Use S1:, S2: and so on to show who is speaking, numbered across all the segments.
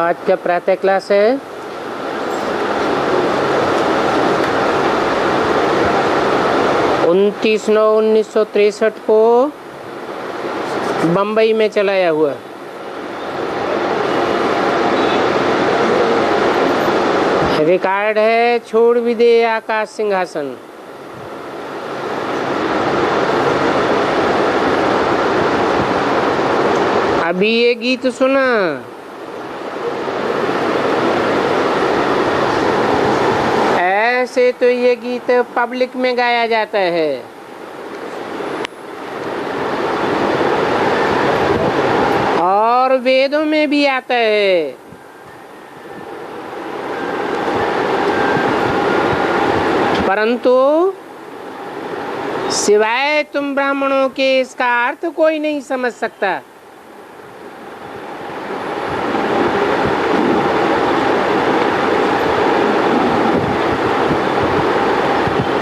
S1: आज का प्रातः क्लास है 29/9/1963 को बम्बई में चलाया हुआ। रिकॉर्ड है छोड़ भी दे आकाश सिंहासन। अभी ये गीत सुना, ऐसे तो ये गीत पब्लिक में गाया जाता है, और वेदों में भी आता है, परंतु सिवाय तुम ब्राह्मणों के इसका अर्थ कोई नहीं समझ सकता।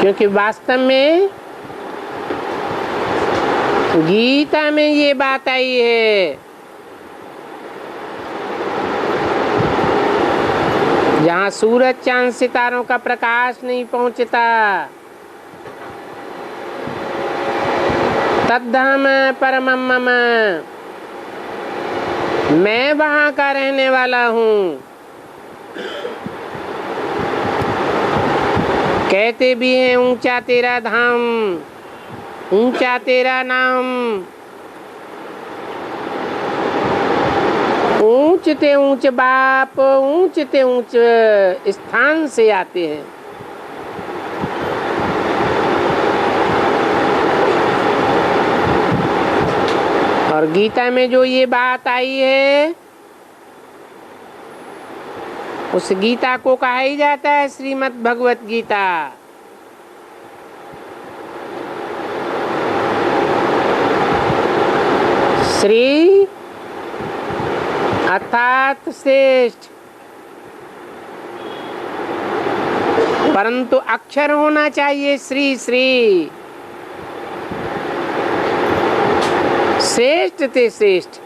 S1: क्योंकि वास्तव में गीता में ये बात आई है, जहाँ सूरज चांद सितारों का प्रकाश नहीं पहुंचता, तद्धाम परमम मम, मैं वहाँ का रहने वाला हूँ। कहते भी हैं ऊंचा तेरा धाम, ऊंचा तेरा नाम, ऊंच ते ऊंच बाप, ऊंच ते ऊंच स्थान से आते हैं। और गीता में जो ये बात आई है, उस गीता को कहा ही जाता है श्रीमद् भगवत गीता। श्री अर्थात श्रेष्ठ, परंतु अक्षर होना चाहिए श्री श्री, श्रेष्ठ ते श्रेष्ठ,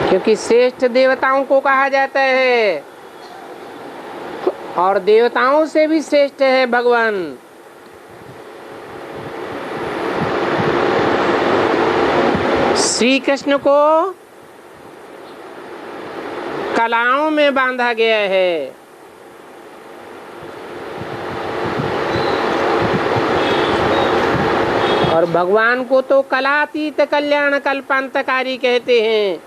S1: क्योंकि श्रेष्ठ देवताओं को कहा जाता है, और देवताओं से भी श्रेष्ठ है भगवान। श्री कृष्ण को कलाओं में बांधा गया है, और भगवान को तो कलातीत कल्याण कल्पांतकारी कहते हैं।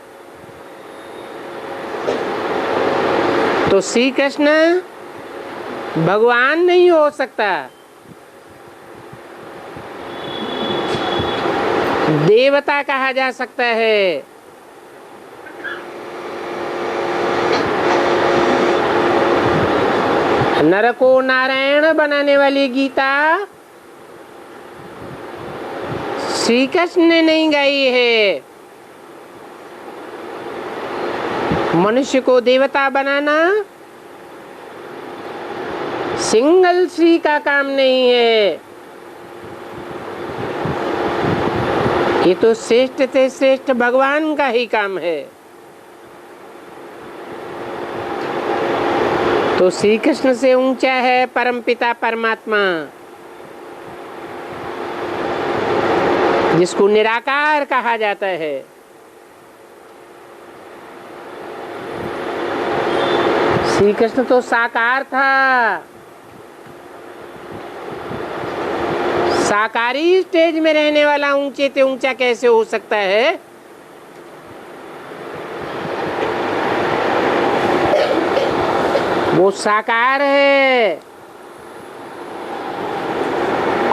S1: तो श्री कृष्ण भगवान नहीं हो सकता, देवता कहा जा सकता है। नर को नारायण बनाने वाली गीता श्री कृष्ण ने नहीं गाई है। मनुष्य को देवता बनाना सिंगल श्री का काम नहीं है, ये तो श्रेष्ठ से श्रेष्ठ भगवान का ही काम है। तो श्री कृष्ण से ऊंचा है परमपिता परमात्मा, जिसको निराकार कहा जाता है। श्री कृष्ण तो साकार था, साकारी स्टेज में रहने वाला ऊंचे से ऊंचा कैसे हो सकता है? वो साकार है,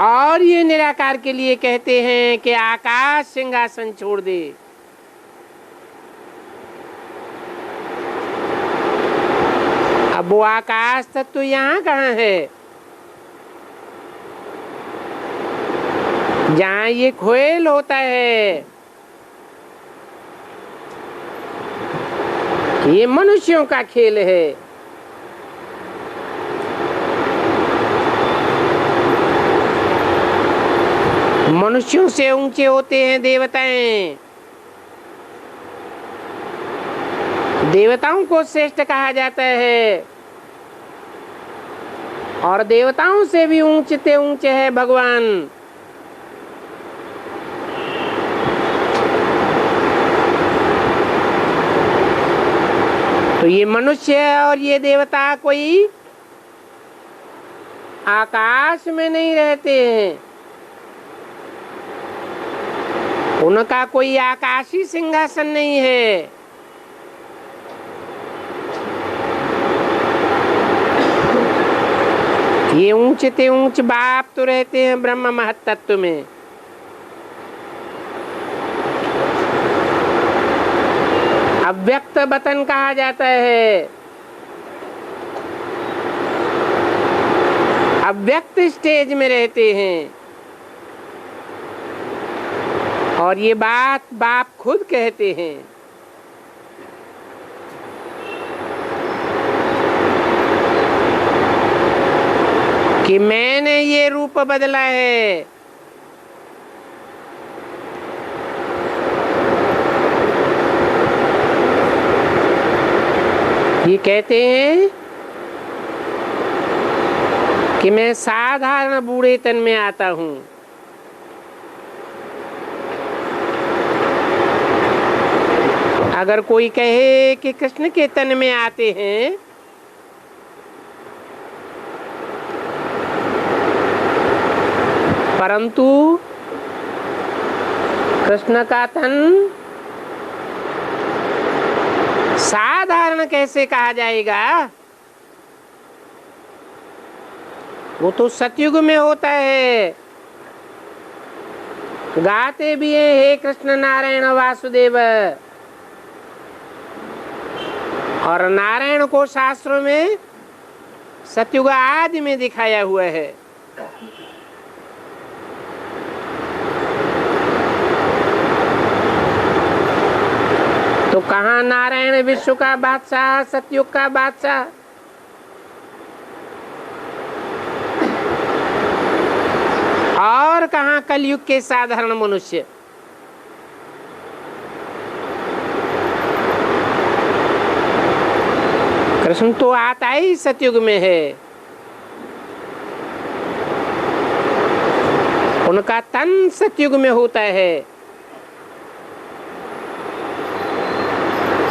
S1: और ये निराकार के लिए कहते हैं कि आकाश सिंहासन छोड़ दे। अब वो आकाश तत्व तो यहाँ कहाँ है? जहाँ ये खोल होता है, ये मनुष्यों का खेल है। मनुष्यों से ऊंचे होते हैं देवताएं, देवताओं को श्रेष्ठ कहा जाता है और देवताओं से भी ऊंचे ऊंचे है भगवान। तो ये मनुष्य और ये देवता कोई आकाश में नहीं रहते हैं, उनका कोई आकाशी सिंहासन नहीं है। ये ऊंचे ऊंच बाप तो रहते हैं ब्रह्म महत्तत्व में। अव्यक्त वतन कहा जाता है, अव्यक्त स्टेज में रहते हैं। और ये बात बाप खुद कहते हैं कि मैंने ये रूप बदला है। ये कहते हैं कि मैं साधारण बूढ़े तन में आता हूं। अगर कोई कहे कि कृष्ण के तन में आते हैं परंतु कृष्ण का तन साधारण कैसे कहा जाएगा? वो तो सतयुग में होता है। गाते भी हैं हे कृष्ण नारायण वासुदेव, और नारायण को शास्त्रों में सतयुग आदि में दिखाया हुआ है। तो कहाँ नारायण विश्व का बादशाह, सतयुग का बादशाह? और कहाँ कलयुग के साधारण मनुष्य? कृष्ण तो आता ही सतयुग में है। उनका तन सतयुग में होता है।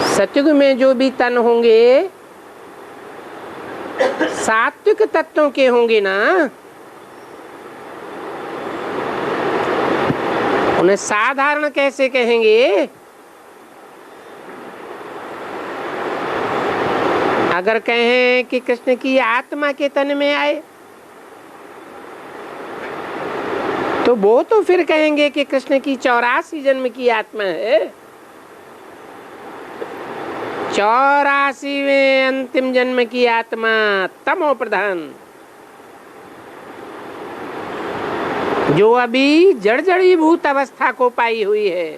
S1: सतयुग में जो भी तन होंगे सात्विक तत्वों के होंगे ना, उन्हें साधारण कैसे कहेंगे? अगर कहें कि कृष्ण की आत्मा के तन में आए तो वो तो फिर कहेंगे कि कृष्ण की 84 जन्म की आत्मा है। 84वें अंतिम जन्म की आत्मा तमो प्रधान, जो अभी जड़जड़ीभूत अवस्था को पाई हुई है।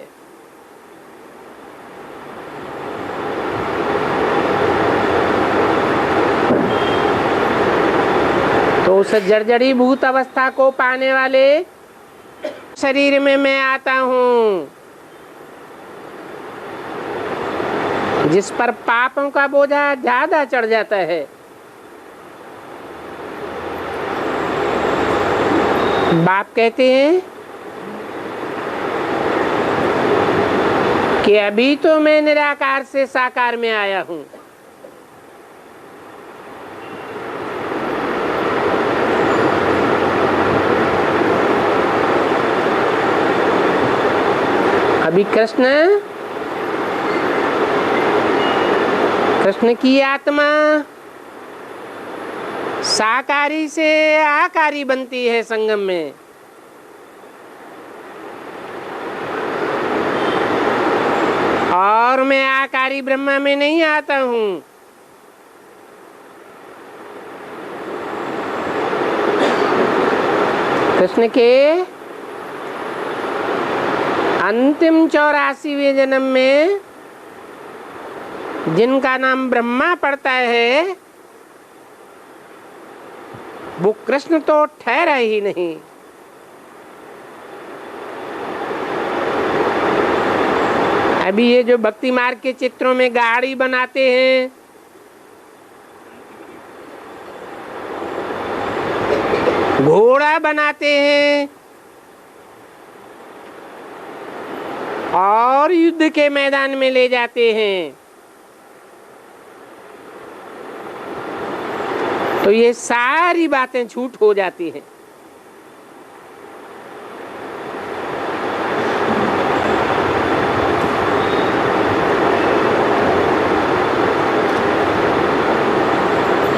S1: तो उस जड़जड़ीभूत अवस्था को पाने वाले शरीर में मैं आता हूँ, जिस पर पापों का बोझा ज्यादा चढ़ जाता है। बाप कहते हैं कि अभी तो मैं निराकार से साकार में आया हूँ। अभी कृष्ण की आत्मा साकारी से आकारी बनती है संगम में। और मैं आकारी ब्रह्मा में नहीं आता हूँ। कृष्ण के अंतिम 84वें जन्म में जिनका नाम ब्रह्मा पड़ता है वो कृष्ण तो ठहरा ही नहीं। अभी ये जो भक्ति मार्ग के चित्रों में गाड़ी बनाते हैं, घोड़ा बनाते हैं और युद्ध के मैदान में ले जाते हैं, तो ये सारी बातें झूठ हो जाती हैं।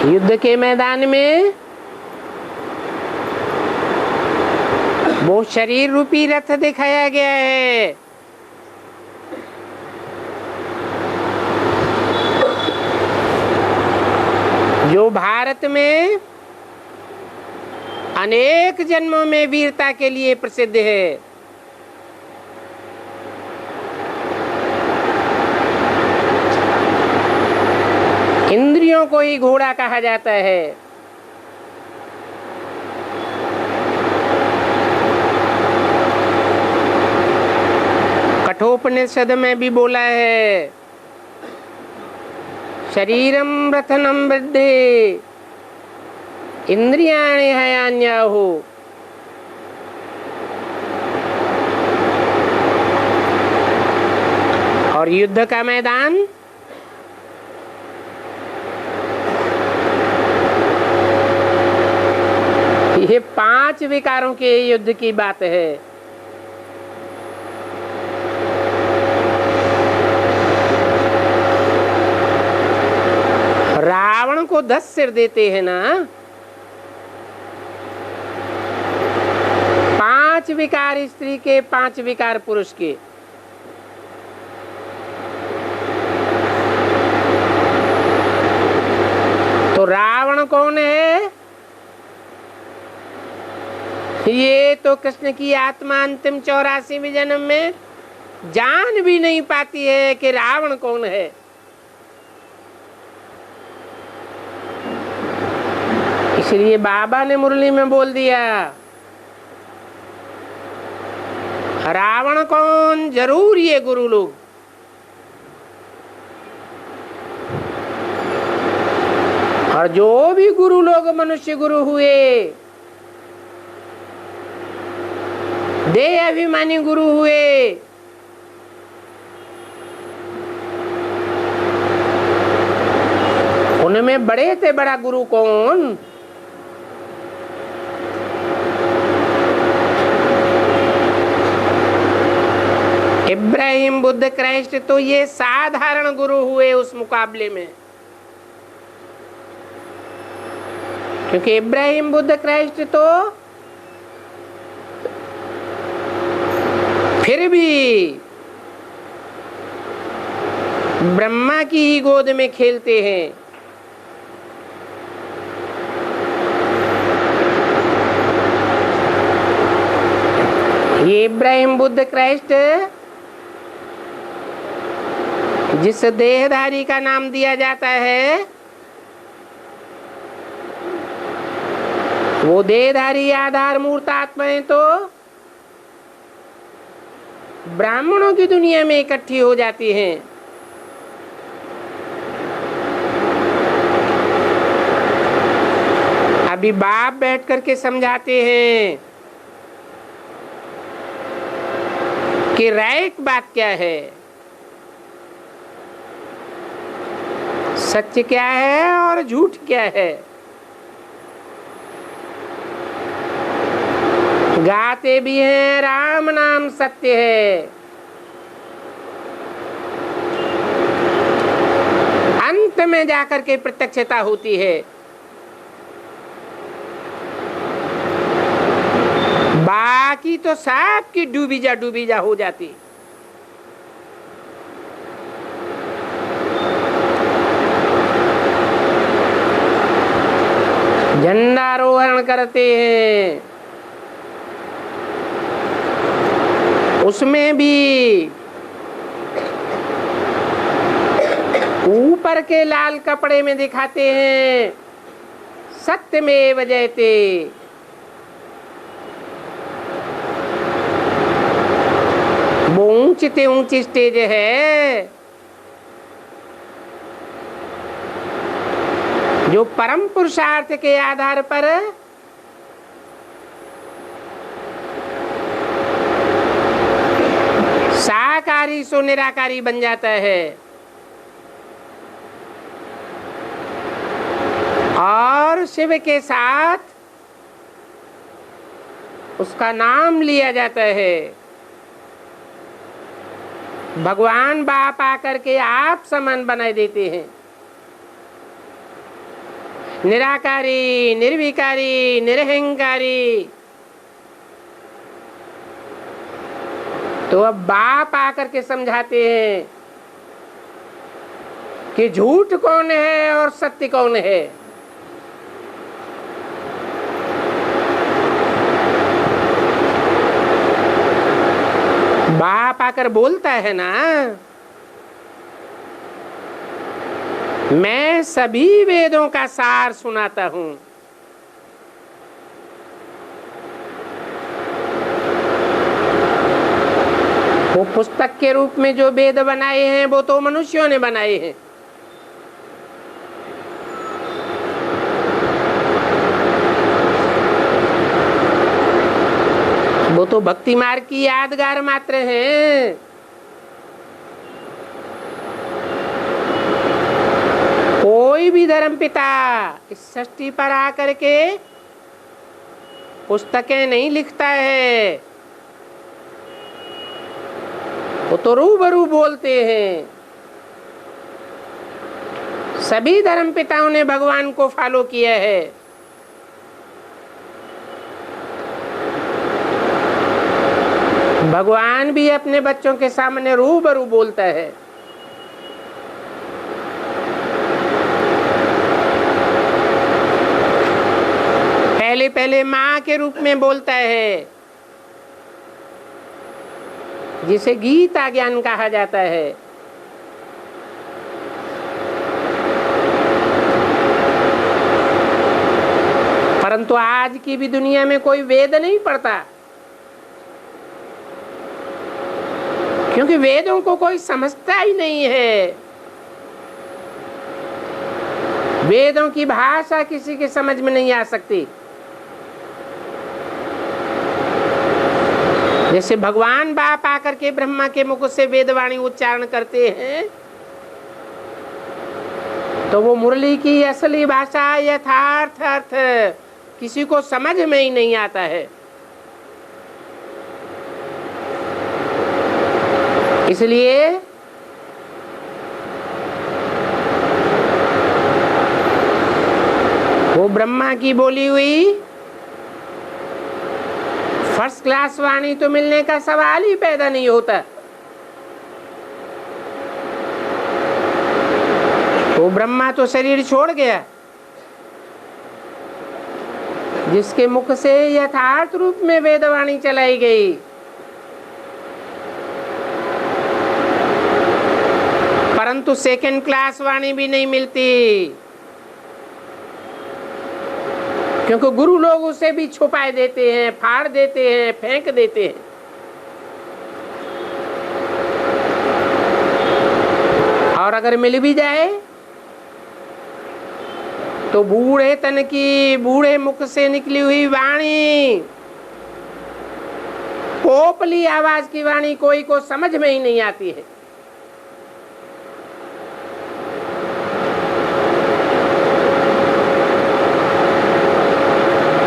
S1: युद्ध के मैदान में वो शरीर रूपी रथ दिखाया गया है, जो भारत में अनेक जन्मों में वीरता के लिए प्रसिद्ध है। इंद्रियों को ही घोड़ा कहा जाता है। कठोपनिषद में भी बोला है, शरीरम रथनम वृद्धे इंद्रियाणि हयान्याहु। और युद्ध का मैदान ये 5 विकारों के युद्ध की बात है। रावण को 10 सिर देते हैं ना, 5 विकार स्त्री के, 5 विकार पुरुष के। तो रावण कौन है? ये तो कृष्ण की आत्मा अंतिम 84वें जन्म में जान भी नहीं पाती है कि रावण कौन है। इसलिए बाबा ने मुरली में बोल दिया, रावण कौन? जरूर ये गुरु लोग। और जो भी गुरु लोग मनुष्य गुरु हुए, देह अभिमानी गुरु हुए, उनमें बड़े से बड़ा गुरु कौन? इब्राहिम, बुद्ध, क्राइस्ट तो ये साधारण गुरु हुए उस मुकाबले में। क्योंकि इब्राहिम, बुद्ध, क्राइस्ट तो फिर भी ब्रह्मा की ही गोद में खेलते हैं। ये इब्राहिम, बुद्ध, क्राइस्ट जिस देहधारी का नाम दिया जाता है, वो देहधारी आधार मूर्त आत्माएं तो ब्राह्मणों की दुनिया में इकट्ठी हो जाती हैं। अभी बाप बैठ करके समझाते हैं कि राइट बात क्या है, सत्य क्या है और झूठ क्या है। गाते भी हैं राम नाम सत्य है, अंत में जाकर के प्रत्यक्षता होती है। बाकी तो सब की डूबी जा हो जाती। झंडारोहण करते हैं, उसमें भी ऊपर के लाल कपड़े में दिखाते हैं सत्यमेव जयते। वो ऊंची से ऊंची स्टेज है जो परम पुरुषार्थ के आधार पर साकारी सो निराकारी बन जाता है और शिव के साथ उसका नाम लिया जाता है। भगवान बाप आकर के आप समान बना देते हैं। निराकारी, निर्विकारी, निरहंकारी। तो अब बाप आकर के समझाते हैं कि झूठ कौन है और सत्य कौन है। बाप आकर बोलता है ना, मैं सभी वेदों का सार सुनाता हूं। वो पुस्तक के रूप में जो वेद बनाए हैं वो तो मनुष्यों ने बनाए हैं। वो तो भक्ति मार्ग की यादगार मात्र हैं। कोई भी धर्म पिता इस सृष्टि पर आकर के पुस्तकें नहीं लिखता है, वो तो रूबरू बोलते हैं। सभी धर्म पिताओं ने भगवान को फॉलो किया है। भगवान भी अपने बच्चों के सामने रूबरू बोलता है। पहले पहले माँ के रूप में बोलता है, जिसे गीता ज्ञान कहा जाता है। परंतु आज की भी दुनिया में कोई वेद नहीं पढ़ता, क्योंकि वेदों को कोई समझता ही नहीं है। वेदों की भाषा किसी के समझ में नहीं आ सकती। जैसे भगवान बाप आकर के ब्रह्मा के मुख से वेदवाणी उच्चारण करते हैं, तो वो मुरली की असली भाषा यथार्थ अर्थ किसी को समझ में ही नहीं आता है। इसलिए वो ब्रह्मा की बोली हुई फर्स्ट क्लास वाणी तो मिलने का सवाल ही पैदा नहीं होता। वो ब्रह्मा तो शरीर छोड़ गया, जिसके मुख से यथार्थ रूप में वेदवाणी चलाई गई। परंतु सेकंड क्लास वाणी भी नहीं मिलती, क्योंकि गुरु लोग उसे भी छुपा देते हैं, फाड़ देते हैं, फेंक देते हैं। और अगर मिल भी जाए तो बूढ़े तन की, बूढ़े मुख से निकली हुई वाणी, पोपली आवाज की वाणी कोई को समझ में ही नहीं आती है।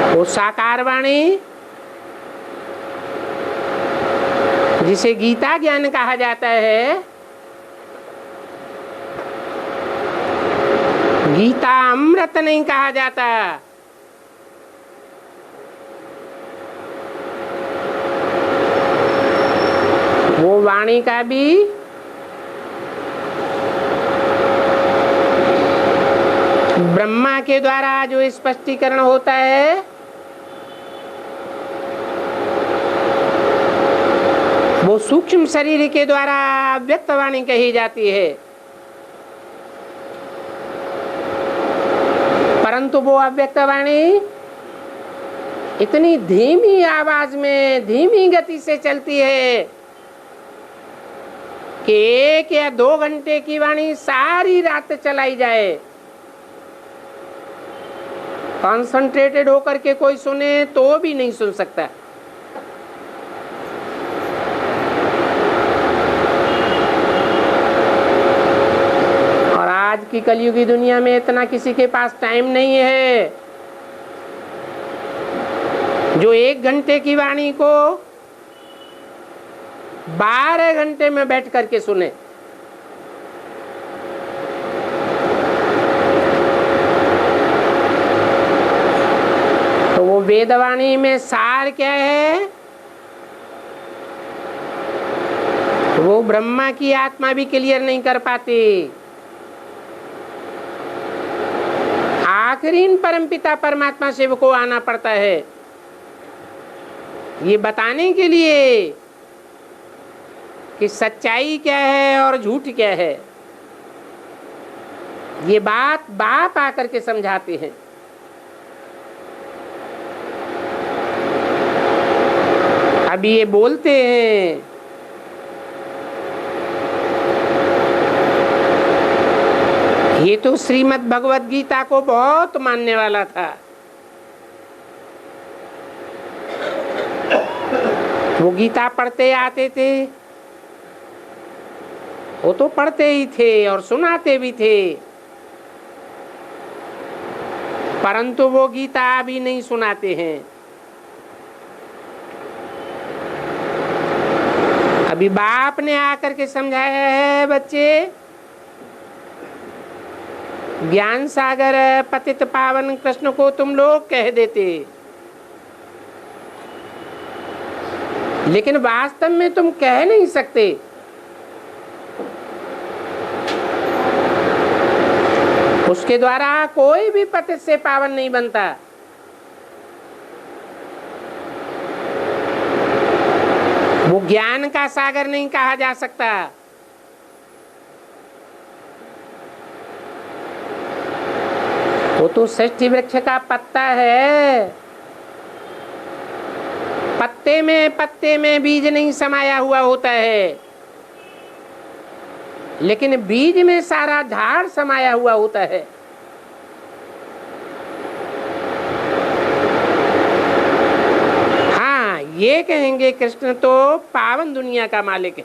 S1: वो साकार वाणी, जिसे गीता ज्ञान कहा जाता है, गीता अमृत नहीं कहा जाता। वो वाणी का भी ब्रह्मा के द्वारा जो स्पष्टीकरण होता है, वो सूक्ष्म शरीर के द्वारा व्यक्त वाणी कही जाती है। परंतु वो अव्यक्त वाणी इतनी धीमी आवाज में, धीमी गति से चलती है कि 1 या 2 घंटे की वाणी सारी रात चलाई जाए, कॉन्सेंट्रेटेड होकर के कोई सुने तो भी नहीं सुन सकता। और आज की कलयुगी दुनिया में इतना किसी के पास टाइम नहीं है जो 1 घंटे की वाणी को 12 घंटे में बैठ करके सुने। तो वो वेदवाणी में सार क्या है? वो ब्रह्मा की आत्मा भी क्लियर नहीं कर पाती। आखिरी परमपिता परमात्मा शिव को आना पड़ता है ये बताने के लिए कि सच्चाई क्या है और झूठ क्या है। ये बात बाप आकर के समझाते हैं। अभी ये बोलते हैं ये तो श्रीमद् भगवत गीता को बहुत मानने वाला था, वो गीता पढ़ते आते थे, वो तो पढ़ते ही थे और सुनाते भी थे, परंतु वो गीता अभी नहीं सुनाते हैं। अभी बाप ने आकर के समझाया है, बच्चे ज्ञान सागर पतित पावन कृष्ण को तुम लोग कह देते, लेकिन वास्तव में तुम कह नहीं सकते। उसके द्वारा कोई भी पतित से पावन नहीं बनता। वो ज्ञान का सागर नहीं कहा जा सकता। वो तो षष्ठी वृक्ष का पत्ता है, पत्ते में बीज नहीं समाया हुआ होता है, लेकिन बीज में सारा झाड़ समाया हुआ होता है। हाँ, ये कहेंगे कृष्ण तो पावन दुनिया का मालिक है,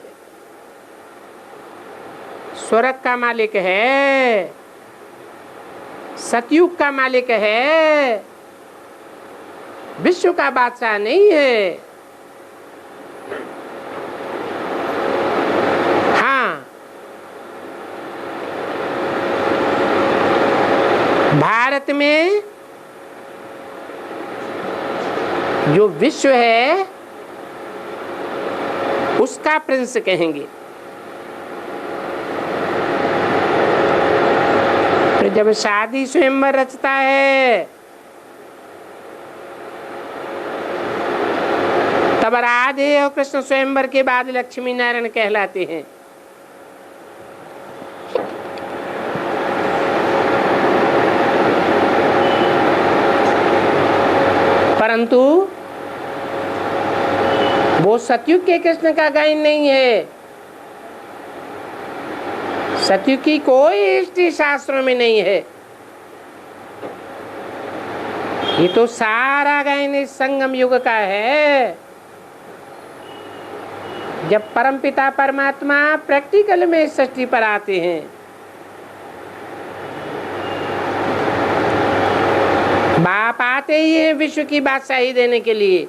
S1: स्वर्ग का मालिक है, सतयुग का मालिक है, विश्व का बादशाह नहीं है। हाँ, भारत में जो विश्व है उसका प्रिंस कहेंगे। तो जब शादी स्वयंवर रचता है तब राधे और कृष्ण स्वयंवर के बाद लक्ष्मी नारायण कहलाते हैं। परंतु वो सतयुग के कृष्ण का गायन नहीं है। सतयुग की कोई हिस्ट्री शास्त्रों में नहीं है। ये तो सारा गायन इस संगम युग का है, जब परमपिता परमात्मा प्रैक्टिकल में इस सृष्टि पर आते हैं। बाप आते ही हैं विश्व की बादशाही देने के लिए।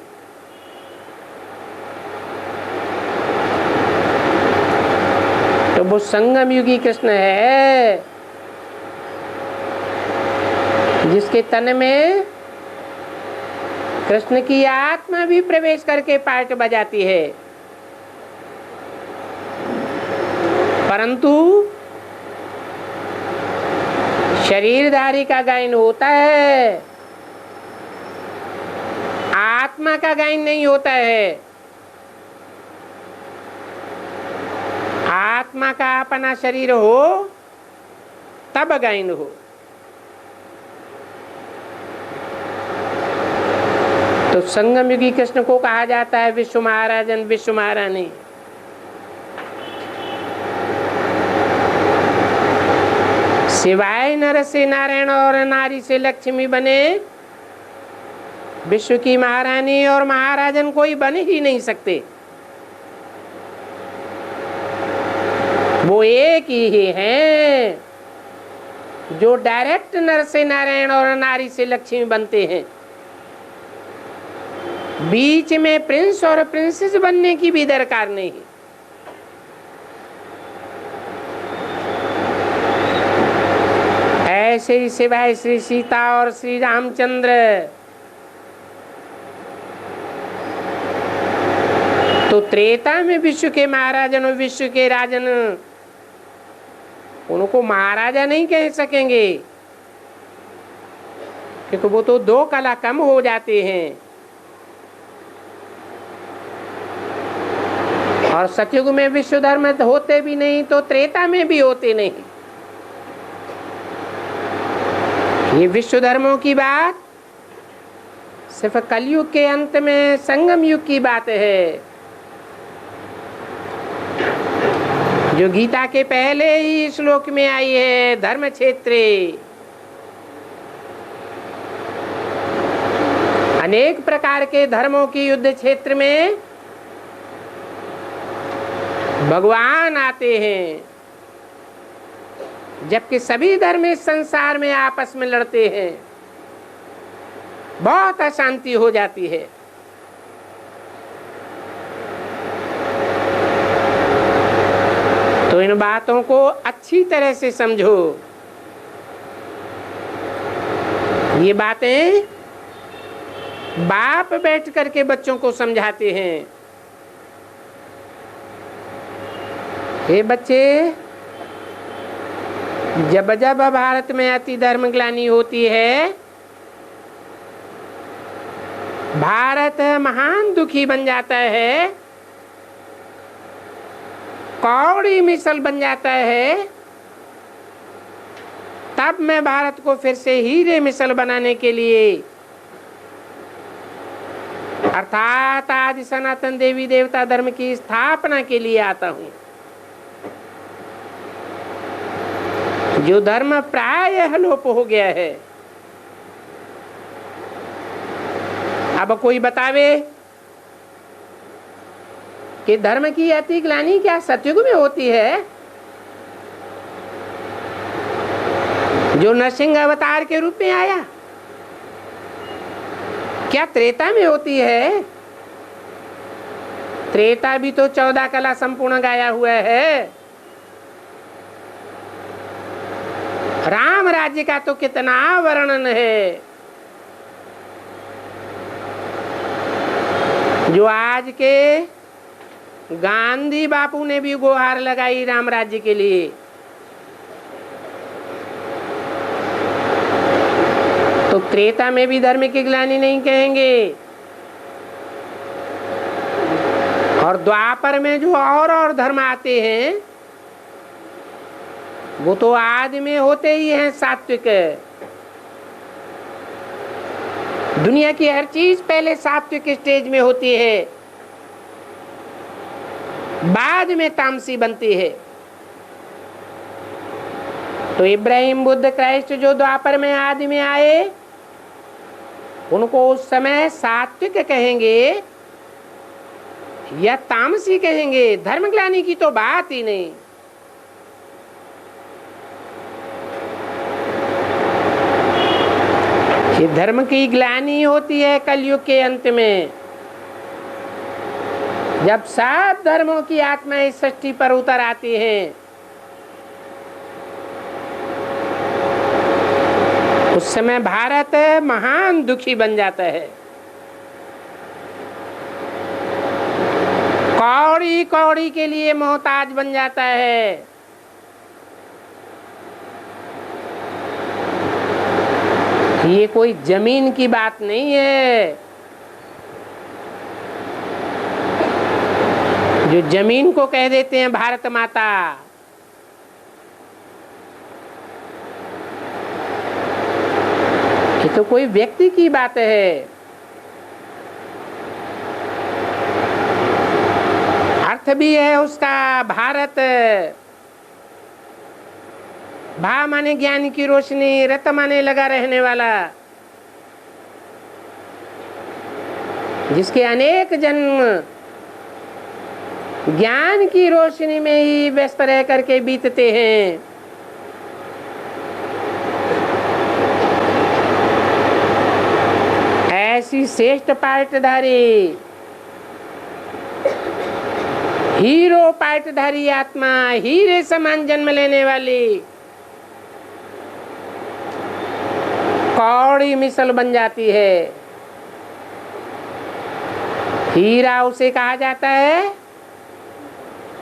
S1: तो वो संगम युगी कृष्ण है जिसके तन में कृष्ण की आत्मा भी प्रवेश करके पार्ट बजाती है। परंतु शरीरधारी का गायन होता है, आत्मा का गायन नहीं होता है। आत्मा का अपना शरीर हो तब गायन हो। तो संगम युगी कृष्ण को कहा जाता है विश्व महाराजन, विश्व महारानी। सिवाय नर से नारायण और नारी से लक्ष्मी बने विश्व की महारानी और महाराजन कोई बन ही नहीं सकते। वो एक ही हैं जो डायरेक्ट नर से नारायण और नारी से लक्ष्मी बनते हैं। बीच में प्रिंस और प्रिंसेस बनने की भी दरकार नहीं। ऐसे ही सिवाय श्री सीता और श्री रामचंद्र तो त्रेता में विश्व के महाराजन और विश्व के राजन उनको महाराजा नहीं कह सकेंगे, क्योंकि वो तो दो कला कम हो जाते हैं। और सतयुग में विश्व धर्म होते भी नहीं तो त्रेता में भी होते नहीं। ये विश्व धर्मों की बात सिर्फ कलयुग के अंत में संगम युग की बात है, जो गीता के पहले ही श्लोक में आई है। धर्म क्षेत्रे अनेक प्रकार के धर्मों की युद्ध क्षेत्र में भगवान आते हैं, जबकि सभी धर्म इस संसार में आपस में लड़ते हैं, बहुत अशांति हो जाती है। तो इन बातों को अच्छी तरह से समझो। ये बातें बाप बैठ करके बच्चों को समझाते हैं। हे बच्चे, जब जब भारत में अति धर्म ग्लानि होती है, भारत महान दुखी बन जाता है, कौड़ी मिसल बन जाता है, तब मैं भारत को फिर से हीरे मिसल बनाने के लिए अर्थात आदि सनातन देवी देवता धर्म की स्थापना के लिए आता हूं। जो धर्म प्रायः लोप हो गया है। अब कोई बतावे कि धर्म की अति ग्लानि क्या सतयुग में होती है? जो नरसिंह अवतार के रूप में आया, क्या त्रेता में होती है? त्रेता भी तो 14 कला संपूर्ण गाया हुआ है। राम राज्य का तो कितना वर्णन है, जो आज के गांधी बापू ने भी गुहार लगाई राम राज्य के लिए। तो त्रेता में भी धर्म की ग्लानि नहीं कहेंगे। और द्वापर में जो और धर्म आते हैं, वो तो आदि में होते ही हैं सात्विक। दुनिया की हर चीज पहले सात्विक स्टेज में होती है, बाद में तामसी बनती है। तो इब्राहिम, बुद्ध, क्राइस्ट जो द्वापर में आदि में आए, उनको उस समय सात्विक कहेंगे या तामसी कहेंगे? धर्म ग्लानि की तो बात ही नहीं। ये धर्म की ग्लानि होती है कलयुग के अंत में, जब सब धर्मों की आत्मा इस सृष्टि पर उतर आती हैं। उस समय भारत महान दुखी बन जाता है, कौड़ी कौड़ी के लिए मोहताज बन जाता है। ये कोई जमीन की बात नहीं है। जो जमीन को कह देते हैं भारत माता, ये तो कोई व्यक्ति की बात है। अर्थ भी है उसका भारत। भा माने ज्ञान की रोशनी, रत माने लगा रहने वाला, जिसके अनेक जन्म ज्ञान की रोशनी में ही व्यस्त रह करके बीतते हैं। ऐसी श्रेष्ठ पाटधारी, हीरो पाटधारी आत्मा, हीरे समान जन्म लेने वाली कौड़ी मिसल बन जाती है। हीरा उसे कहा जाता है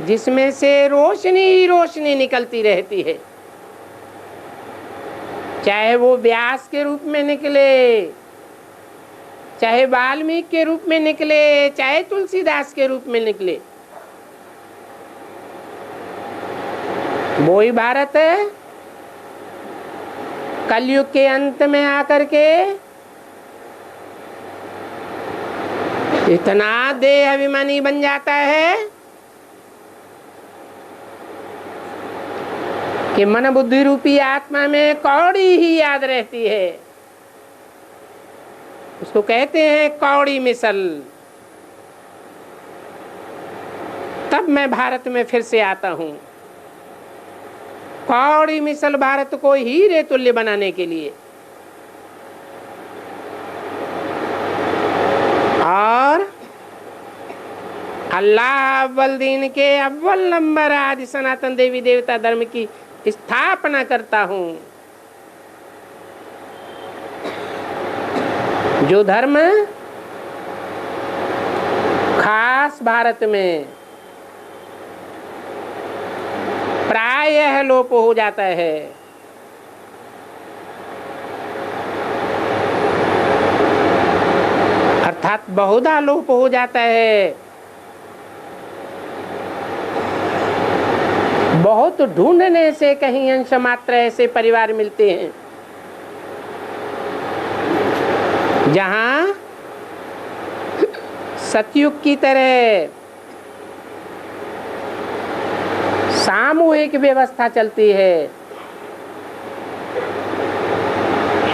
S1: जिसमें से रोशनी ही रोशनी निकलती रहती है, चाहे वो व्यास के रूप में निकले, चाहे वाल्मीकि के रूप में निकले, चाहे तुलसीदास के रूप में निकले। वो ही भारत है कलयुग के अंत में आकर के इतना देह अभिमानी बन जाता है कि मन बुद्धि रूपी आत्मा में कौड़ी ही याद रहती है। उसको कहते हैं कौड़ी मिसल। तब मैं भारत में फिर से आता हूं, कौड़ी मिसल भारत को हीरे तुल्य बनाने के लिए। और अल्लाह अव्वल दीन के अव्वल नंबर आदि सनातन देवी देवता धर्म की स्थापना करता हूं। जो धर्म खास भारत में प्रायः लोप हो जाता है, अर्थात बहुधा लोप हो जाता है, बहुत ढूंढने से कहीं अंश मात्र ऐसे परिवार मिलते हैं जहां सतयुग की तरह सामूहिक व्यवस्था चलती है।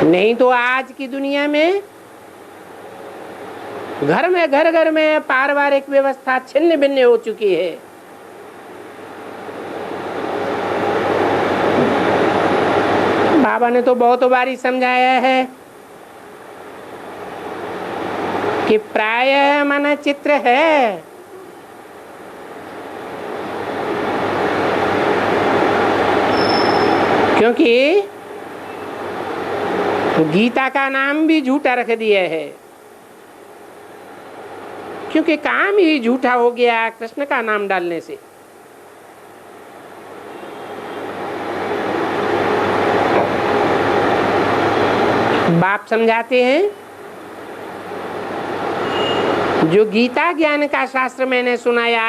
S1: नहीं तो आज की दुनिया में घर में पारिवारिक व्यवस्था छिन्न भिन्न हो चुकी है। बाबा ने तो बहुत बारी समझाया है कि प्रायः मन चित्र है, क्योंकि गीता का नाम भी झूठा रख दिया है, क्योंकि काम ही झूठा हो गया कृष्ण का नाम डालने से। बाप समझाते हैं, जो गीता ज्ञान का शास्त्र मैंने सुनाया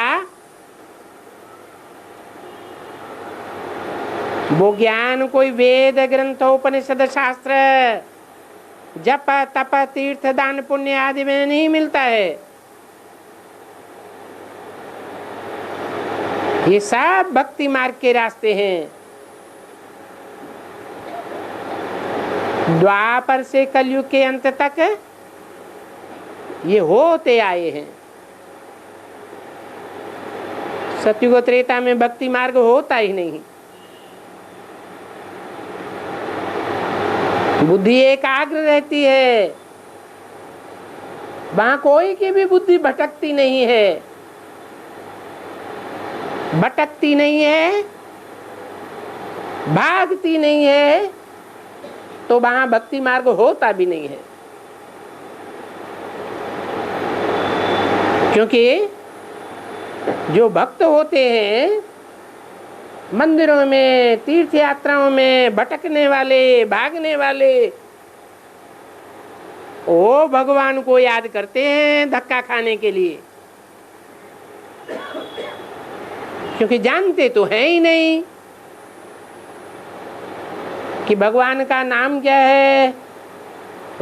S1: वो ज्ञान कोई वेद ग्रंथ उपनिषद शास्त्र जप तप तीर्थ दान पुण्य आदि में नहीं मिलता है। ये सब भक्ति मार्ग के रास्ते हैं। द्वापर से कलयुग के अंत तक ये होते आए हैं। सतयुग त्रेता में भक्ति मार्ग होता ही नहीं। बुद्धि एकाग्र रहती है, वहां कोई की भी बुद्धि भटकती नहीं है, भटकती नहीं है, भागती नहीं है, तो वहां भक्ति मार्ग होता भी नहीं है। क्योंकि जो भक्त होते हैं मंदिरों में तीर्थ यात्राओं में भटकने वाले भागने वाले, वो भगवान को याद करते हैं धक्का खाने के लिए, क्योंकि जानते तो है ही नहीं कि भगवान का नाम क्या है,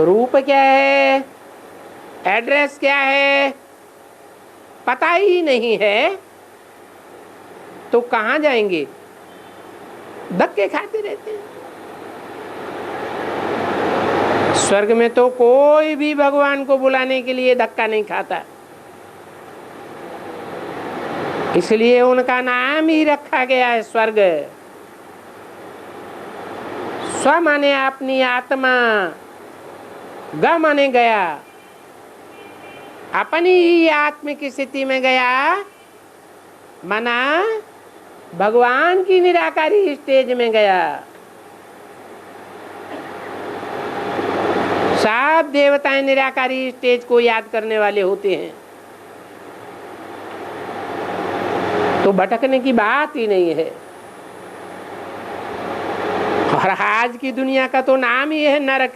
S1: रूप क्या है, एड्रेस क्या है, पता ही नहीं है, तो कहाँ जाएंगे। धक्के खाते रहते हैं। स्वर्ग में तो कोई भी भगवान को बुलाने के लिए धक्का नहीं खाता, इसलिए उनका नाम ही रखा गया है स्वर्ग। स्व माने अपनी आत्मा, ग माने गया, अपनी ही आत्मिक स्थिति में गया, माना भगवान की निराकारी स्टेज में गया। सब देवताएं निराकारी स्टेज को याद करने वाले होते हैं, तो भटकने की बात ही नहीं है। और आज की दुनिया का तो नाम ही है नरक।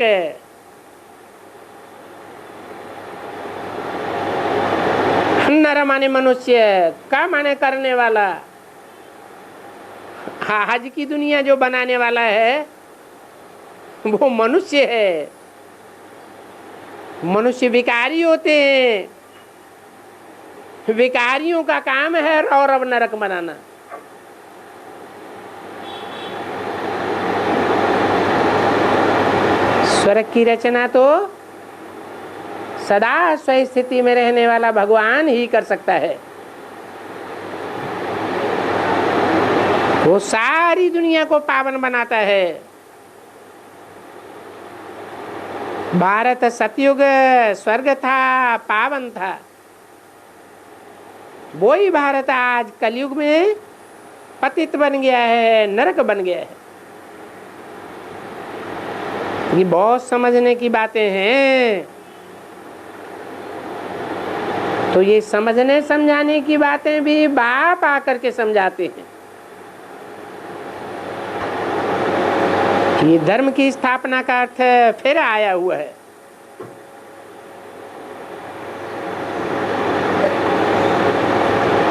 S1: नर माने मनुष्य, का माने करने वाला। आज की दुनिया जो बनाने वाला है वो मनुष्य है। मनुष्य विकारी होते हैं, विकारियों का काम है रौरव नरक बनाना। स्वर्ग की रचना तो सदा स्व स्थिति में रहने वाला भगवान ही कर सकता है। वो सारी दुनिया को पावन बनाता है। भारत सतयुग स्वर्ग था, पावन था। वो ही भारत आज कलयुग में पतित बन गया है, नरक बन गया है। ये बहुत समझने की बातें हैं। तो ये समझने समझाने की बातें भी बाप आकर के समझाते हैं। ये धर्म की स्थापना का अर्थ फिर आया हुआ है।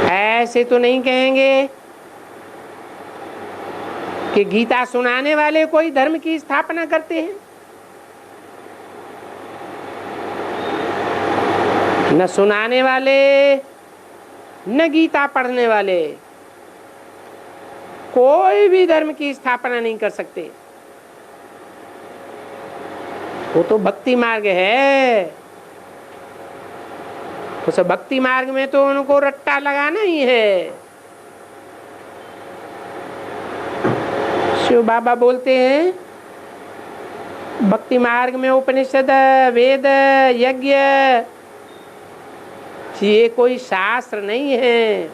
S1: ऐसे तो नहीं कहेंगे कि गीता सुनाने वाले कोई धर्म की स्थापना करते हैं, न सुनाने वाले न गीता पढ़ने वाले कोई भी धर्म की स्थापना नहीं कर सकते। वो तो भक्ति मार्ग है। उस भक्ति मार्ग में तो उनको रट्टा लगाना ही है। शिव बाबा बोलते हैं भक्ति मार्ग में उपनिषद, वेद, यज्ञ ये कोई शास्त्र नहीं है।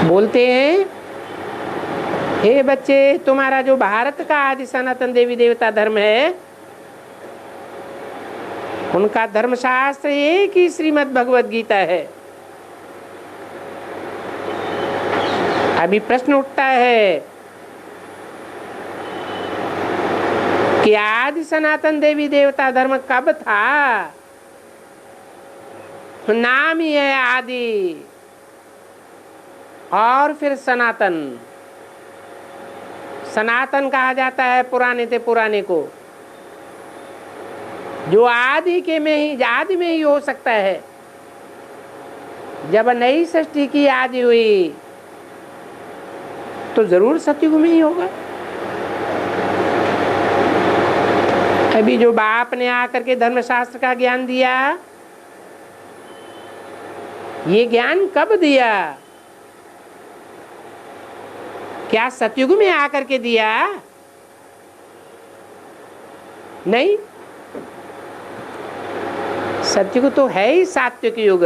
S1: बोलते हैं हे बच्चे, तुम्हारा जो भारत का आदि सनातन देवी देवता धर्म है, उनका धर्मशास्त्र एक ही श्रीमद् भगवद गीता है। अभी प्रश्न उठता है कि आदि सनातन देवी देवता धर्म कब था? नाम ही है आदि और फिर सनातन। सनातन कहा जाता है पुराने से पुराने को, जो आदि में ही हो सकता है। जब नई सृष्टि की आदि हुई तो जरूर सतयुग में ही होगा। अभी जो बाप ने आकर के धर्मशास्त्र का ज्ञान दिया, ये ज्ञान कब दिया? क्या सतयुग में आकर के दिया? नहीं, सतयुग तो है ही सात्विक युग।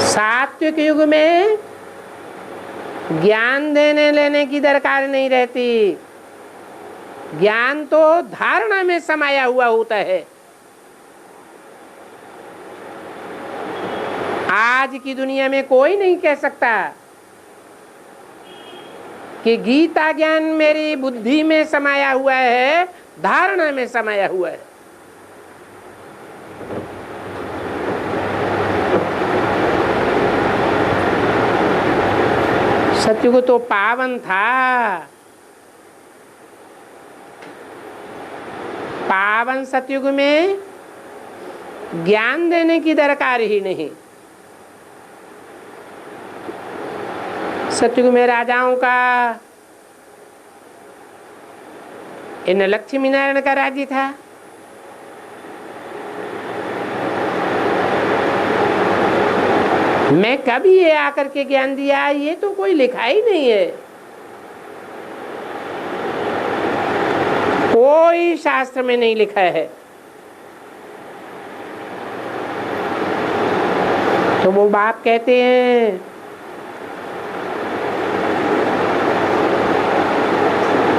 S1: सात्विक युग में ज्ञान देने लेने की दरकार नहीं रहती। ज्ञान तो धारणा में समाया हुआ होता है। आज की दुनिया में कोई नहीं कह सकता कि गीता ज्ञान मेरी बुद्धि में समाया हुआ है, धारणा में समाया हुआ है। सतयुग तो पावन था। पावन सतयुग में ज्ञान देने की दरकार ही नहीं। सतयुग में राजाओं का, इन लक्ष्मी नारायण का राज्य था। मैं कभी ये आकर के ज्ञान दिया, ये तो कोई लिखा ही नहीं है। कोई शास्त्र में नहीं लिखा है। तो वो बाप कहते हैं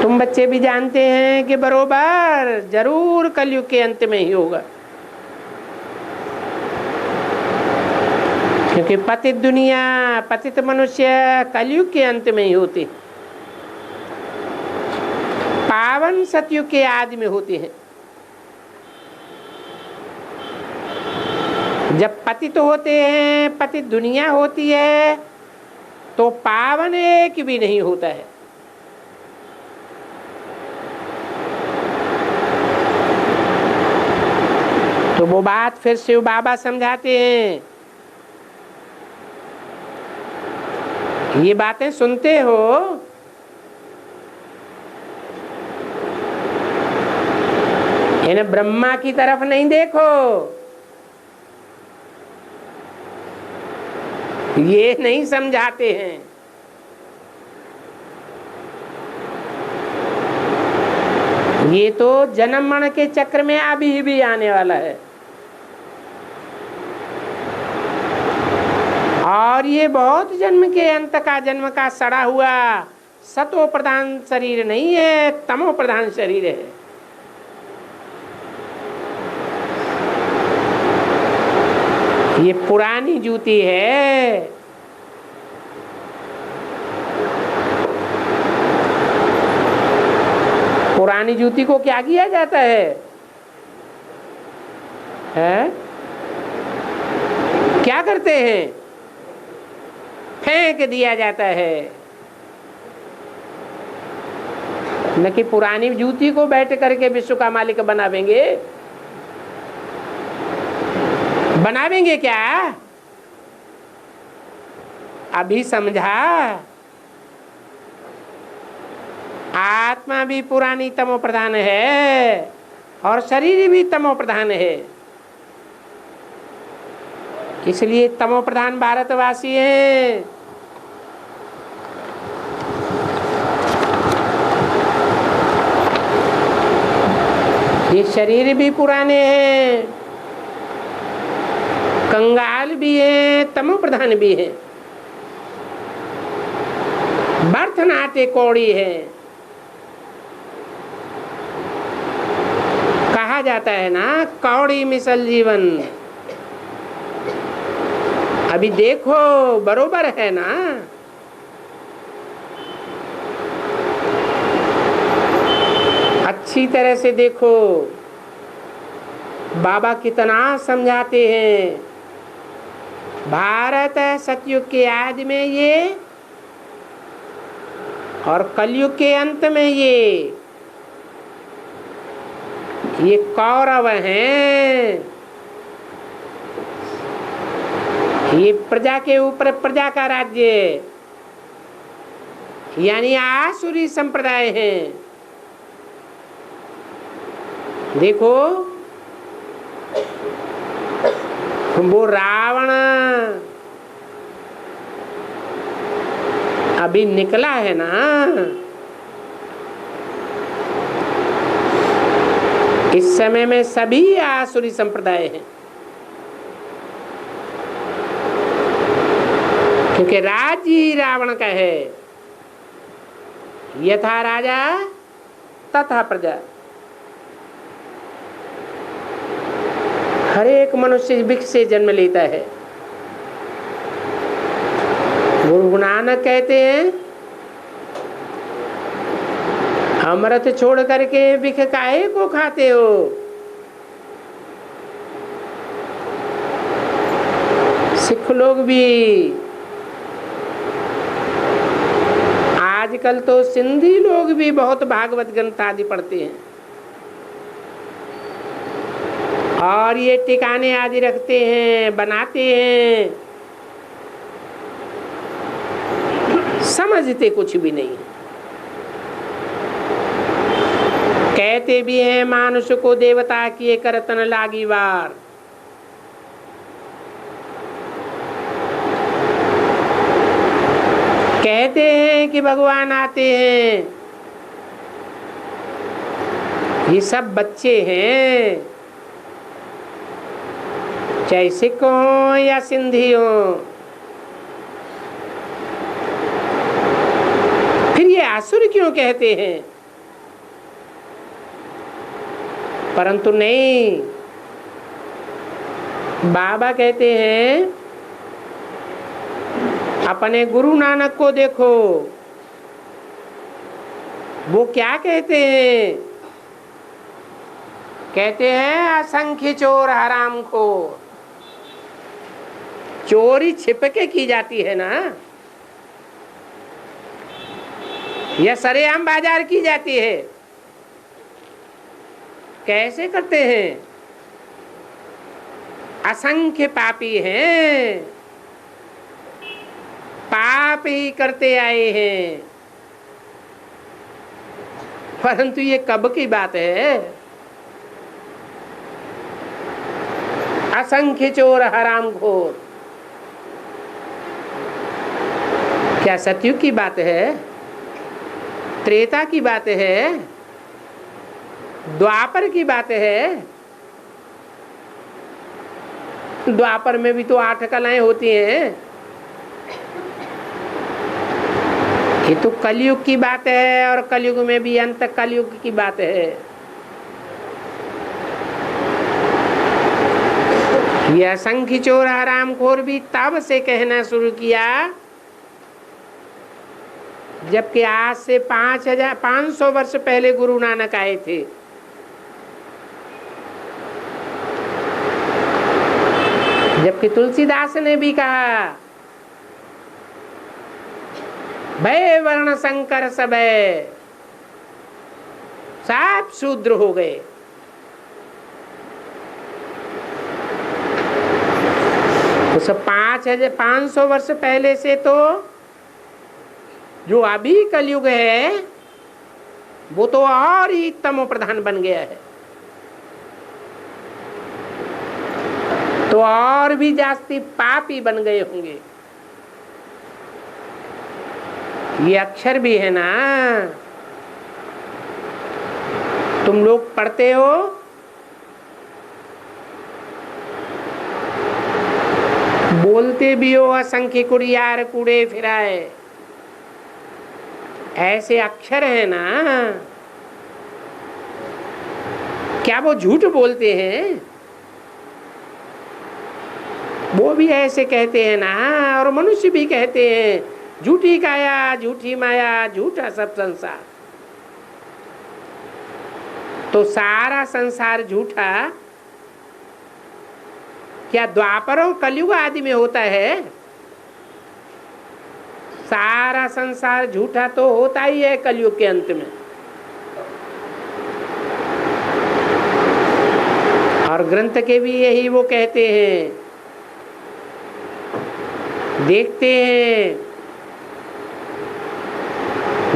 S1: तुम बच्चे भी जानते हैं कि बरोबर जरूर कलयुग के अंत में ही होगा, क्योंकि पतित दुनिया, पतित मनुष्य कलयुग के अंत में ही होते, पावन सतयुग के आदि में होते हैं। जब पतित होते हैं, पतित दुनिया होती है, तो पावन एक भी नहीं होता है। तो वो बात फिर शिव बाबा समझाते हैं। ये बातें सुनते हो, इन्हें ब्रह्मा की तरफ नहीं देखो। ये नहीं समझाते हैं। ये तो जन्म मरण के चक्र में अभी भी आने वाला है। और ये बहुत जन्म के अंत का, जन्म का सड़ा हुआ सतो प्रधान शरीर नहीं है, तमो प्रधान शरीर है। ये पुरानी जूती है। पुरानी जूती को क्या किया जाता है? क्या करते हैं? फेंक दिया जाता है। न कि पुरानी जूती को बैठ करके विश्व का मालिक बनावेंगे। बनावेंगे क्या? अभी समझा? आत्मा भी पुरानी तमो प्रधान है और शरीर भी तमो प्रधान है। इसलिए तमो प्रधान भारतवासी हैं। ये शरीर भी पुराने हैं, कंगाल भी हैं, तमो प्रधान भी हैं, बर्थ नाटे कौड़ी है। कहा जाता है ना, कौड़ी मिसल जीवन। अभी देखो बरोबर है ना। अच्छी तरह से देखो, बाबा कितना समझाते हैं। भारत सतयुग के आदि में ये और कलयुग के अंत में ये कौरव हैं। ये प्रजा के ऊपर प्रजा का राज्य, यानी आसुरी संप्रदाय हैं। देखो वो रावण अभी निकला है ना, इस समय में सभी आसुरी संप्रदाय हैं, क्योंकि राज्य ही रावण का है। यथा राजा तथा प्रजा। हर एक मनुष्य वृक्ष से जन्म लेता है। गुरु नानक कहते हैं, अमृत छोड़ करके बिख काहे को खाते हो? सिख लोग भी, आजकल तो सिंधी लोग भी बहुत भागवत ग्रंथ आदि पढ़ते हैं। और ये ठिकाने आदि रखते हैं, बनाते हैं, समझते कुछ भी नहीं। कहते भी हैं मानुष को देवता किए करतन लागी वार। कहते हैं कि भगवान आते हैं। ये सब बच्चे हैं, चाहे सिख हो या सिंधी हो। फिर ये असुर क्यों कहते हैं? परंतु नहीं, बाबा कहते हैं अपने गुरु नानक को देखो, वो क्या कहते हैं? कहते हैं असंख्य चोर हराम को। चोरी छिपके की जाती है ना, या सरेआम बाजार की जाती है? कैसे करते हैं? असंख्य पापी हैं, पाप ही करते आए हैं। परंतु ये कब की बात है? असंख्य चोर हराम घोर, क्या सतयुग की बात है? त्रेता की बात है? द्वापर की बात है? द्वापर में भी तो 8 कलाएं होती हैं। ये तो कलयुग की बात है, और कलयुग में भी अंत कलयुग की बात है। यह असंख्य चोर हरामखोर भी तब से कहना शुरू किया जबकि आज से 500 वर्ष पहले गुरु नानक आए थे। जबकि तुलसीदास ने भी कहा भय वर्ण संकर सबे, सब शूद्र हो गए। तो सब 500 वर्ष पहले से तो जो अभी कलयुग है वो तो और ही तमो प्रधान बन गया है, तो और भी जास्ती पापी बन गए होंगे। ये अक्षर भी है ना, तुम लोग पढ़ते हो, बोलते भी हो असंख्य कुड़ियार कूड़े फिराए, ऐसे अक्षर है ना। क्या वो झूठ बोलते हैं? वो भी ऐसे कहते हैं ना, और मनुष्य भी कहते हैं झूठी काया झूठी माया झूठा सब संसार। तो सारा संसार झूठा क्या द्वापर और कलयुग आदि में होता है? सारा संसार झूठा तो होता ही है कलयुग के अंत में। और ग्रंथ के भी यही वो कहते हैं, देखते हैं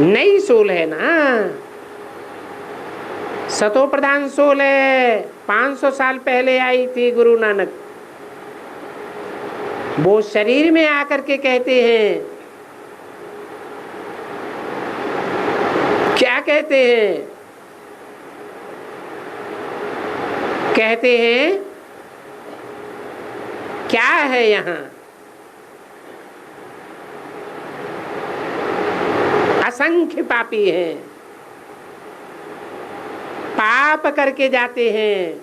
S1: नई सोल है ना, सतो प्रधान सोल है, 500 साल पहले आई थी गुरु नानक। वो शरीर में आकर के कहते हैं, क्या कहते हैं? कहते हैं क्या है यहाँ? असंख्य पापी हैं, पाप करके जाते हैं,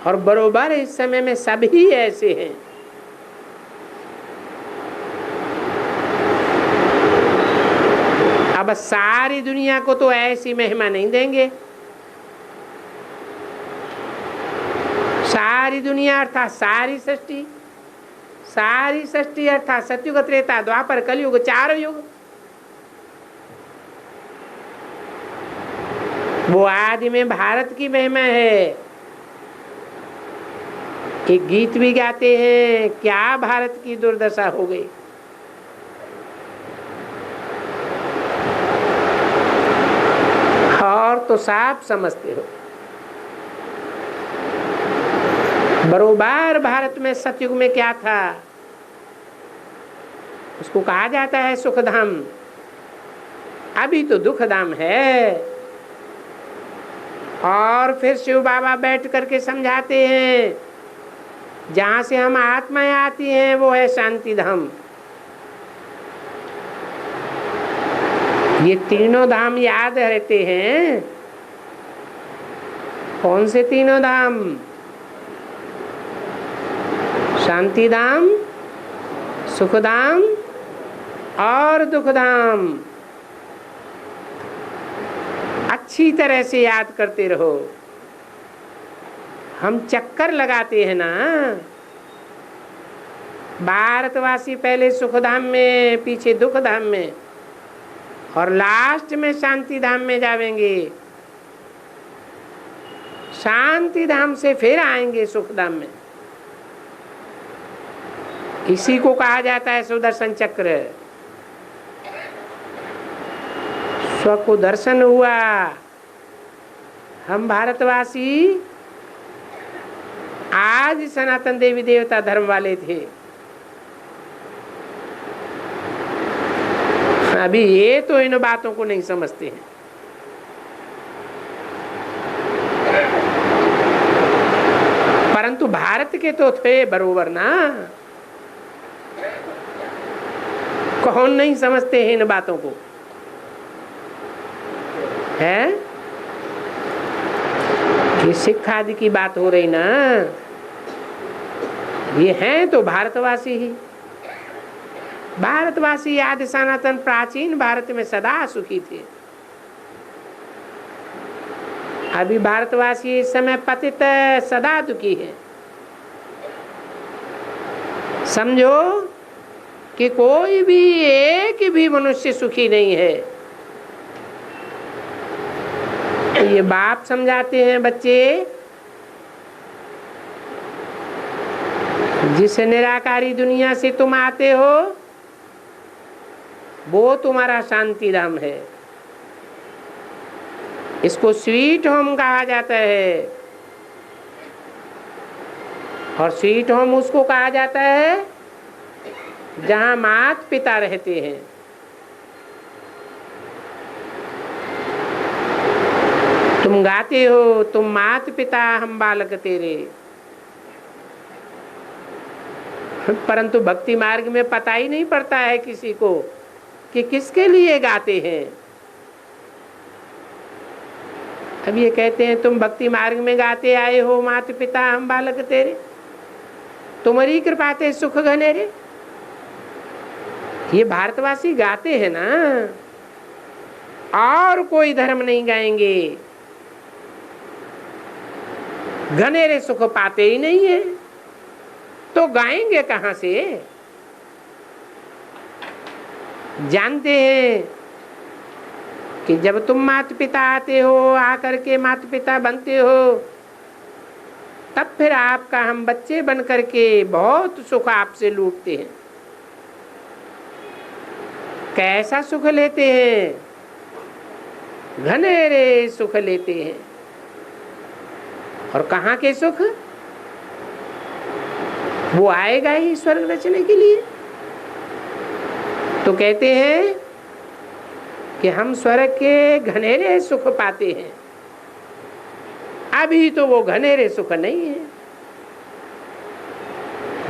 S1: और बरोबर इस समय में सभी ऐसे हैं। अब सारी दुनिया को तो ऐसी महिमा नहीं देंगे। सारी दुनिया अर्थात सारी सृष्टि अर्थात सतयुग त्रेता द्वापर कलयुग, 4 युग। वो आदि में भारत की महिमा है, एक गीत भी गाते हैं, क्या भारत की दुर्दशा हो गई। और तो साफ समझते हो, बरोबर भारत में सतयुग में क्या था, उसको कहा जाता है सुखधाम। अभी तो दुखधाम है। और फिर शिव बाबा बैठ करके समझाते हैं, जहां से हम आत्माएं आती हैं वो है शांति धाम। ये तीनों धाम याद रहते हैं। कौन से तीनों धाम? शांति धाम, सुखधाम और दुखधाम। अच्छी तरह से याद करते रहो। हम चक्कर लगाते हैं ना, भारतवासी पहले सुखधाम में, पीछे दुखधाम में, और लास्ट में शांति धाम में जाएंगे। शांति धाम से फिर आएंगे सुखधाम में। इसी को कहा जाता है सुदर्शन चक्र। स्व को दर्शन हुआ। हम भारतवासी आज सनातन देवी देवता धर्म वाले थे, अभी ये तो इन बातों को नहीं समझते हैं। परंतु भारत के तो थे बरोबर ना, कौन नहीं समझते हैं इन बातों को, है? ये सिख आदि की बात हो रही ना, ये हैं तो भारतवासी ही। भारतवासी आदि सनातन प्राचीन भारत में सदा सुखी थे। अभी भारतवासी इस समय पतित सदा दुखी है। समझो कि कोई भी एक भी मनुष्य सुखी नहीं है। तो ये बाप समझाते हैं, बच्चे जिस निराकारी दुनिया से तुम आते हो वो तुम्हारा शांति धाम है। इसको स्वीट होम कहा जाता है। और स्वीट होम उसको कहा जाता है जहां माता पिता रहते हैं। तुम गाते हो, तुम माता पिता हम बालक तेरे, परंतु भक्ति मार्ग में पता ही नहीं पड़ता है किसी को कि किसके लिए गाते हैं। अब ये कहते हैं तुम भक्ति मार्ग में गाते आए हो, माता पिता हम बालक तेरे, तुम्हारी कृपा ते सुख घनेरे। ये भारतवासी गाते हैं ना, और कोई धर्म नहीं गाएंगे। घनेरे सुख पाते ही नहीं है तो गाएंगे कहां से? जानते हैं कि जब तुम माता पिता आते हो, आकर के माता पिता बनते हो, तब फिर आपका हम बच्चे बन करके बहुत सुख आपसे लूटते हैं। कैसा सुख लेते हैं? घनेरे सुख लेते हैं। और कहाँ के सुख? वो आएगा ही स्वर्ग रचने के लिए। तो कहते हैं कि हम स्वर्ग के घनेरे सुख पाते हैं। अभी तो वो घनेरे सुख नहीं है,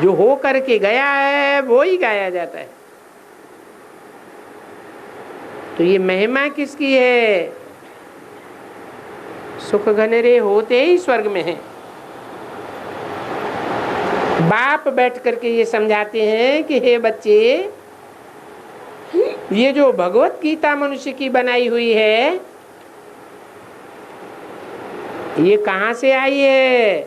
S1: जो हो करके गया है वो ही गाया जाता है। तो ये महिमा किसकी है? सुख घनेरे होते ही स्वर्ग में है। बाप बैठ करके ये समझाते हैं कि हे बच्चे, ये जो भगवत गीता मनुष्य की बनाई हुई है, ये कहां से आई है?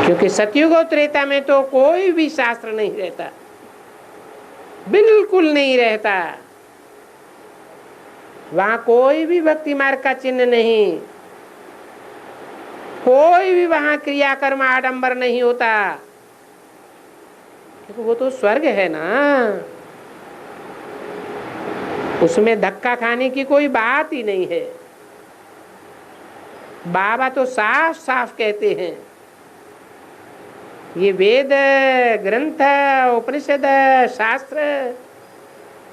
S1: क्योंकि सतयुग और त्रेता में तो कोई भी शास्त्र नहीं रहता, बिल्कुल नहीं रहता। वहां कोई भी भक्ति मार्ग का चिन्ह नहीं, कोई भी वहां क्रियाकर्म आडंबर नहीं होता, क्योंकि वो तो स्वर्ग है ना, उसमें धक्का खाने की कोई बात ही नहीं है। बाबा तो साफ साफ कहते हैं, ये वेद ग्रंथ उपनिषद शास्त्र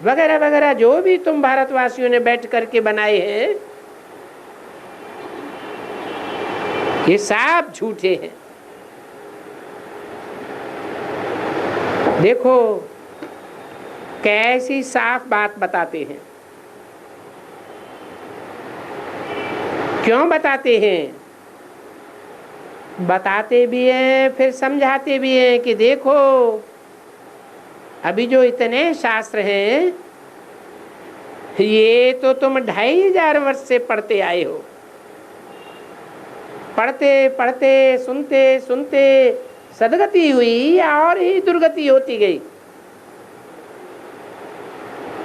S1: वगैरह वगैरह जो भी तुम भारतवासियों ने बैठ करके बनाए हैं, ये सब झूठे हैं। देखो कैसी साफ बात बताते हैं। क्यों बताते हैं? बताते भी हैं फिर समझाते भी हैं कि देखो अभी जो इतने शास्त्र हैं ये तो तुम 2500 वर्ष से पढ़ते आए हो, पढ़ते पढ़ते सुनते सुनते सदगति हुई और ही दुर्गति होती गई।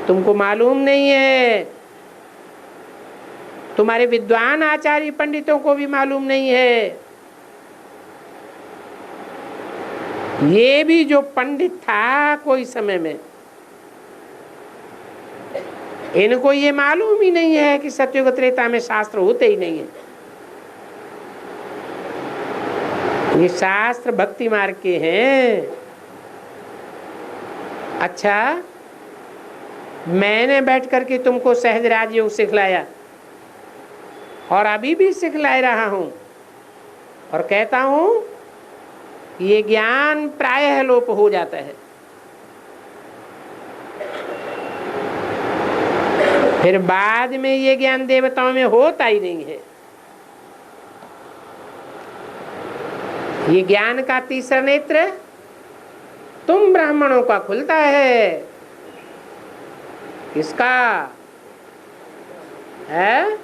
S1: तुमको मालूम नहीं है, तुम्हारे विद्वान आचार्य पंडितों को भी मालूम नहीं है। ये भी जो पंडित था कोई समय में, इनको ये मालूम ही नहीं है कि सतयुग त्रेता में शास्त्र होते ही नहीं है। ये शास्त्र भक्ति मार्ग के हैं। अच्छा, मैंने बैठ करके तुमको सहज राजयोग सिखलाया और अभी भी सिखला रहा हूं और कहता हूं ये ज्ञान प्रायः लोप हो जाता है, फिर बाद में ये ज्ञान देवताओं में होता ही नहीं है। ये ज्ञान का तीसरा नेत्र तुम ब्राह्मणों का खुलता है। किसका है?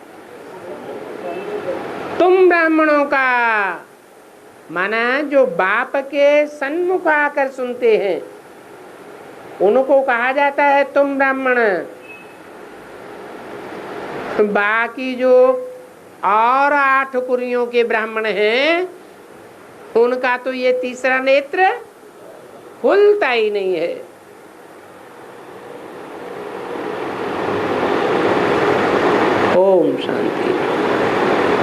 S1: तुम ब्राह्मणों का, माना जो बाप के सन्मुख आकर सुनते हैं उनको कहा जाता है तुम ब्राह्मण। बाकी जो और 8 कुरियों के ब्राह्मण हैं उनका तो ये तीसरा नेत्र खुलता ही नहीं है। ओम शांति।